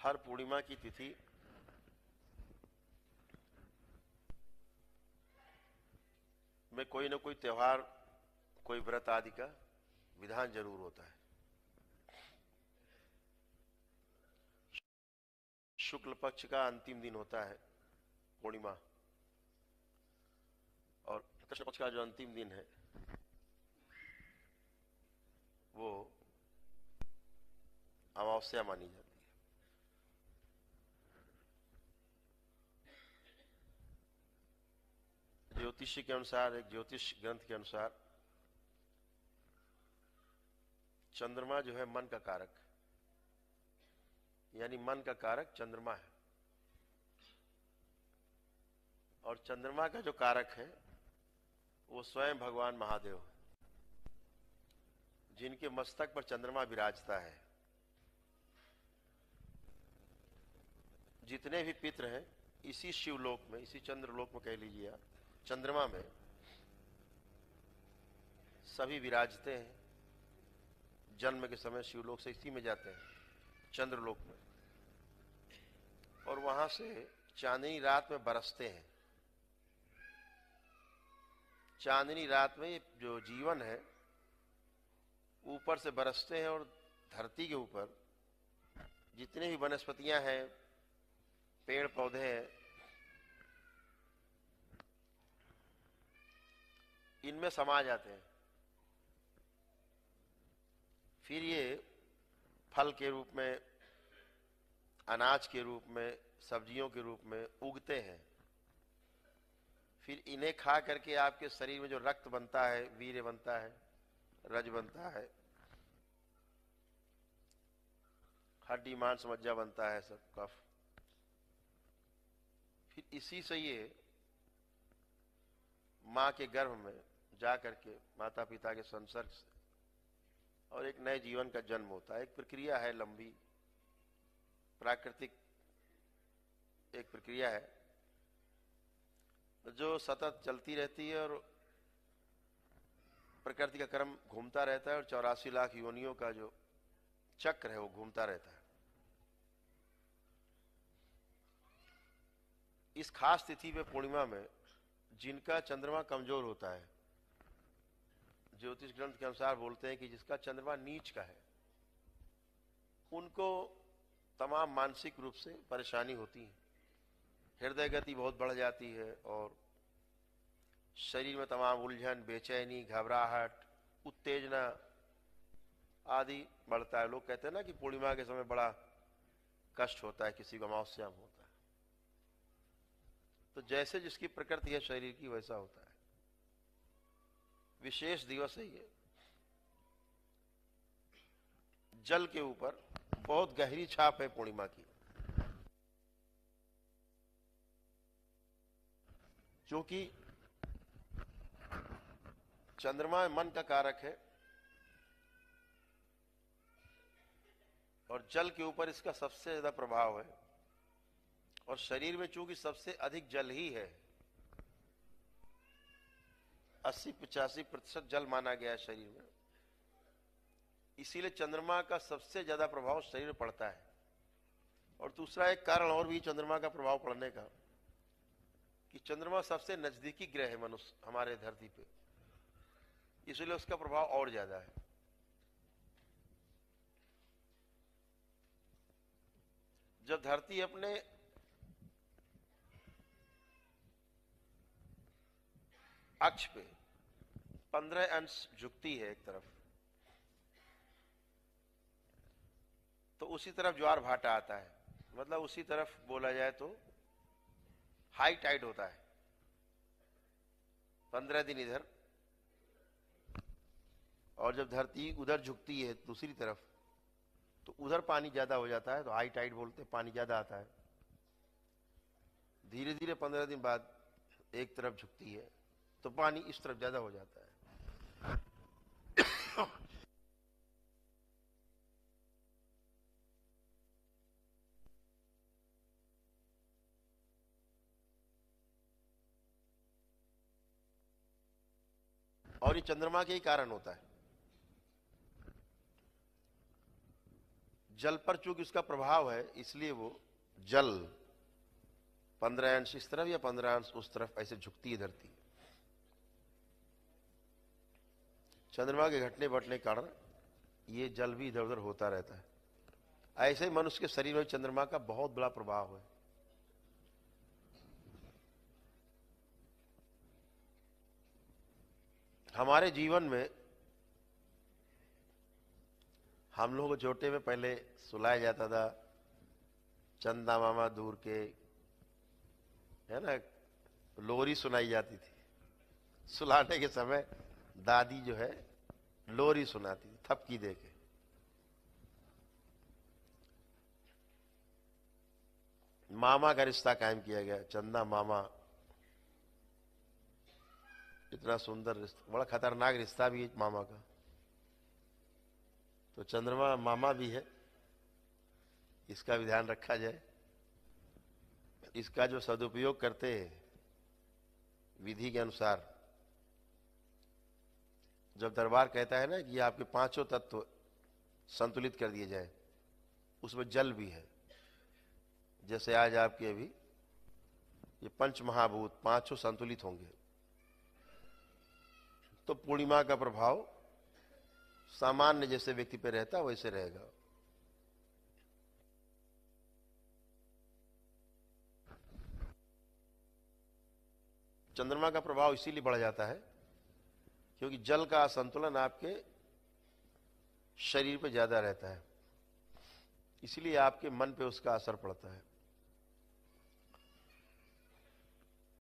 हर पूर्णिमा की तिथि में कोई न कोई त्योहार, कोई व्रत आदि का विधान जरूर होता है। शुक्ल पक्ष का अंतिम दिन होता है पूर्णिमा, और कृष्ण पक्ष का जो अंतिम दिन है वो अमावस्या मानी जाती है। ज्योतिष के अनुसार, एक ज्योतिष ग्रंथ के अनुसार, चंद्रमा जो है मन का कारक, यानी मन का कारक चंद्रमा है। और चंद्रमा का जो कारक है वो स्वयं भगवान महादेव है, जिनके मस्तक पर चंद्रमा विराजता है। जितने भी पितृ हैं इसी शिवलोक में, इसी चंद्रलोक में कह लीजिए आप, चंद्रमा में सभी विराजते हैं। जन्म के समय शिवलोक से इसी में जाते हैं, चंद्रलोक में, और वहां से चांदनी रात में बरसते हैं। चांदनी रात में जो जीवन है ऊपर से बरसते हैं, और धरती के ऊपर जितने भी वनस्पतियां हैं, पेड़ पौधे हैं, इनमें समा जाते हैं। फिर ये फल के रूप में, अनाज के रूप में, सब्जियों के रूप में उगते हैं। फिर इन्हें खा करके आपके शरीर में जो रक्त बनता है, वीर्य बनता है, रज बनता है, हड्डी मांस मज्जा बनता है, सब कफ। फिर इसी से ये मां के गर्भ में जा करके माता पिता के संसर्ग से और एक नए जीवन का जन्म होता है। एक प्रक्रिया है, लंबी प्राकृतिक एक प्रक्रिया है जो सतत चलती रहती है, और प्रकृति का क्रम घूमता रहता है, और 84 लाख योनियों का जो चक्र है वो घूमता रहता है। इस खास तिथि पे पूर्णिमा में जिनका चंद्रमा कमजोर होता है, ज्योतिष ग्रंथ के अनुसार बोलते हैं कि जिसका चंद्रमा नीच का है, उनको तमाम मानसिक रूप से परेशानी होती है। हृदय गति बहुत बढ़ जाती है, और शरीर में तमाम उलझन, बेचैनी, घबराहट, उत्तेजना आदि बढ़ता है। लोग कहते हैं ना कि पूर्णिमा के समय बड़ा कष्ट होता है, किसी को अमावस्या में होता है। तो जैसे जिसकी प्रकृति है शरीर की, वैसा होता है। विशेष दिवस है ये। जल के ऊपर बहुत गहरी छाप है पूर्णिमा की, क्योंकि चंद्रमा मन का कारक है, और जल के ऊपर इसका सबसे ज्यादा प्रभाव है। और शरीर में चूंकि सबसे अधिक जल ही है, 80-85% जल माना गया है शरीर में, इसीलिए चंद्रमा का सबसे ज्यादा प्रभाव शरीर में पड़ता है। और दूसरा एक कारण और भी चंद्रमा का प्रभाव पड़ने का, कि चंद्रमा सबसे नजदीकी ग्रह है मनुष्य हमारे धरती पे, इसलिए उसका प्रभाव और ज्यादा है। जब धरती अपने अक्ष पे 15 अंश झुकती है एक तरफ, तो उसी तरफ ज्वार भाटा आता है। मतलब उसी तरफ बोला जाए तो हाई टाइड होता है। 15 दिन इधर, और जब धरती उधर झुकती है दूसरी तरफ, तो उधर पानी ज्यादा हो जाता है, तो हाई टाइड बोलते हैं, पानी ज्यादा आता है। धीरे धीरे 15 दिन बाद एक तरफ झुकती है, तो पानी इस तरफ ज्यादा हो जाता है। और ये चंद्रमा के ही कारण होता है। जल पर चूंकि उसका प्रभाव है इसलिए वो जल 15 अंश इस तरफ या 15 अंश उस तरफ ऐसे झुकती है धरती। चंद्रमा के घटने बढ़ने के कारण ये जल भी इधर उधर होता रहता है। ऐसे ही मनुष्य के शरीर में चंद्रमा का बहुत बड़ा प्रभाव है। हमारे जीवन में हम लोग को छोटे में पहले सुलाया जाता था, चंदा मामा दूर के, है ना, लोरी सुनाई जाती थी। सुलाने के समय दादी जो है लोरी सुनाती थी थपकी दे के। मामा का रिश्ता कायम किया गया, चंदा मामा, इतना सुंदर रिश्ता, बड़ा खतरनाक रिश्ता भी है मामा का। तो चंद्रमा मामा भी है, इसका भी ध्यान रखा जाए। इसका जो सदुपयोग करते हैं विधि के अनुसार, जब दरबार कहता है ना कि आपके पांचों तत्व संतुलित कर दिए जाए, उसमें जल भी है। जैसे आज आपके अभी ये पंच महाभूत पांचों संतुलित होंगे, तो पूर्णिमा का प्रभाव सामान्य जैसे व्यक्ति पे रहता वैसे रहेगा। चंद्रमा का प्रभाव इसीलिए बढ़ जाता है क्योंकि जल का असंतुलन आपके शरीर पे ज्यादा रहता है, इसलिए आपके मन पे उसका असर पड़ता है।